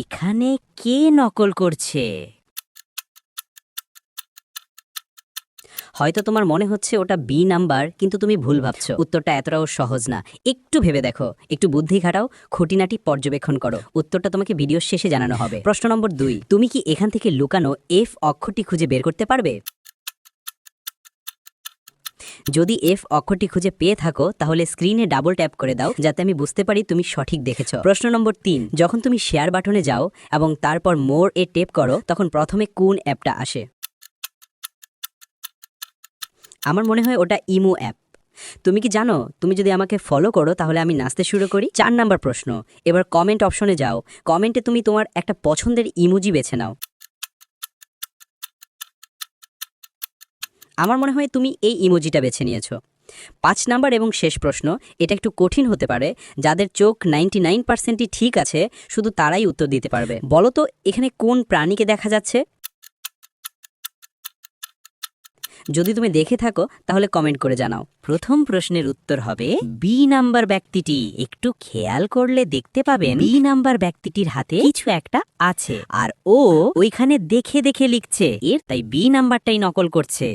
এখানে কে নকল করছে? হয়তো তোমার মনে হচ্ছে ওটা বি নাম্বার, কিন্তু তুমি ভুল ভাবছো। উত্তরটা এতটাও সহজ না। একটু ভেবে দেখো, একটু বুদ্ধি খাটাও, খুঁটিনাটি পর্যবেক্ষণ করো। উত্তরটা তোমাকে ভিডিওর শেষে জানানো হবে। প্রশ্ন নম্বর 2, তুমি কি এখান থেকে লুকানো এফ অক্ষরটি খুঁজে বের করতে পারবে? যদি এফ অক্ষরটি খুঁজে পেয়ে থাকো তাহলে স্ক্রিনে ডাবল ট্যাপ করে দাও, যাতে আমি বুঝতে পারি তুমি সঠিক দেখেছো। প্রশ্ন নম্বর 3, যখন তুমি শেয়ার বাটনে যাও এবং তারপর মোর এ ট্যাপ করো, তখন প্রথমে কোন অ্যাপটা আসে? আমার মনে হয় ওটা ইমো অ্যাপ। তুমি কি জানো, তুমি যদি আমাকে ফলো করো তাহলে আমি নাচতে শুরু করি? 4 নাম্বার প্রশ্ন, এবার কমেন্ট অপশনে যাও। কমেন্টে তুমি তোমার একটা পছন্দের ইমোজি বেছে নাও। আমার মনে হয় তুমি এই ইমোজিটা বেছে নিয়েছো। 5 নাম্বার এবং শেষ প্রশ্ন, এটা একটু কঠিন হতে পারে। যাদের চোখ 99%ই ঠিক আছে, শুধু তারাই উত্তর দিতে পারবে। বলো তো, এখানে কোন প্রাণীকে দেখা যাচ্ছে? যদি তুমি দেখে থাকো তাহলে কমেন্ট করে জানাও। প্রথম প্রশ্নের উত্তর হবে বি নাম্বার ব্যক্তিটি। একটু খেয়াল করলে দেখতে পাবেন বি নাম্বার ব্যক্তিটির হাতে কিছু একটা আছে, আর ও ওইখানে দেখে দেখে লিখছে, তাই বি নাম্বারটাই নকল করছে।